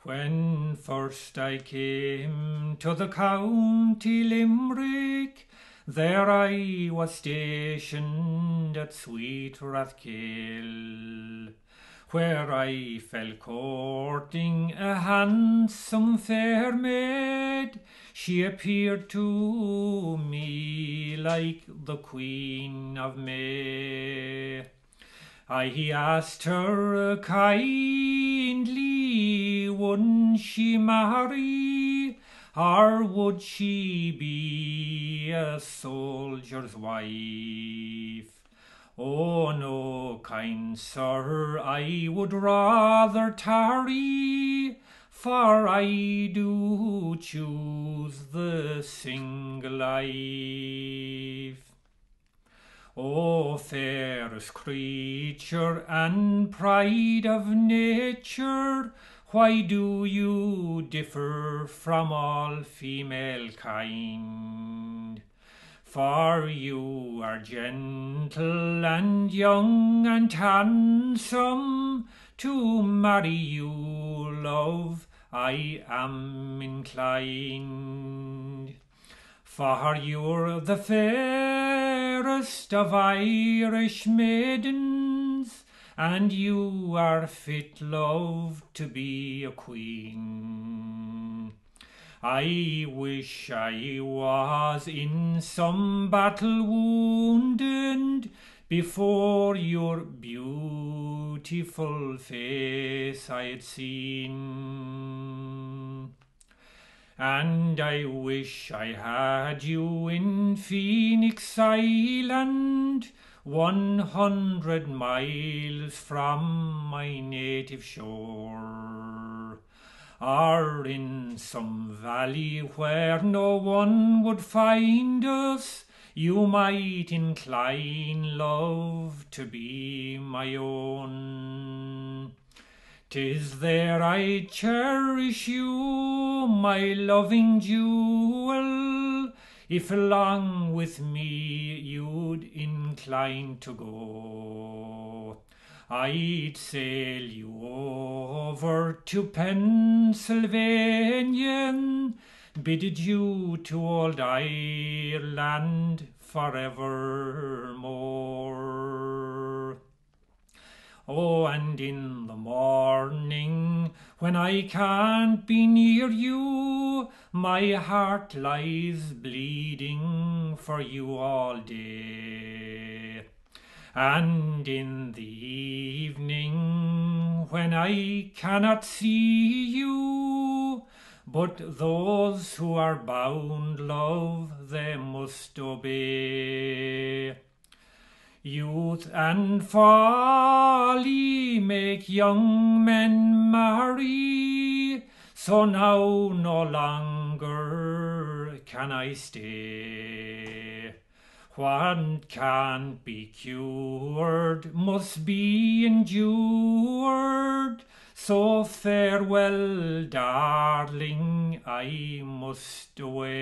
When first I came to the county Limerick, there I was stationed at sweet Rathkill, where I fell courting a handsome fair maid. She appeared to me like the Queen of May. I asked her kindly, wouldn't she marry, or would she be a soldier's wife? Oh no, kind sir, I would rather tarry, for I do choose the single life. O fairest creature and pride of nature, why do you differ from all female kind? For you are gentle and young and handsome, to marry you, love, I am inclined. For you're the fairest of Irish maidens, and you are fit, love, to be a queen. I wish I was in some battle wounded before your beautiful face I had seen. And I wish I had you in Phoenix Island, 100 miles from my native shore, or in some valley where no one would find us. You might incline, love, to be my own. 'Tis there I cherish you, my loving jewel, if along with me you'd incline to go. I'd sail you over to Pennsylvania, bid you to old Ireland forevermore. Oh, and in the morning, when I can't be near you, my heart lies bleeding for you all day. And in the evening, when I cannot see you, but those who are bound, love, they must obey. Youth and folly make young men marry, so now no longer can I stay. What can't be cured must be endured, so farewell, darling, I must away.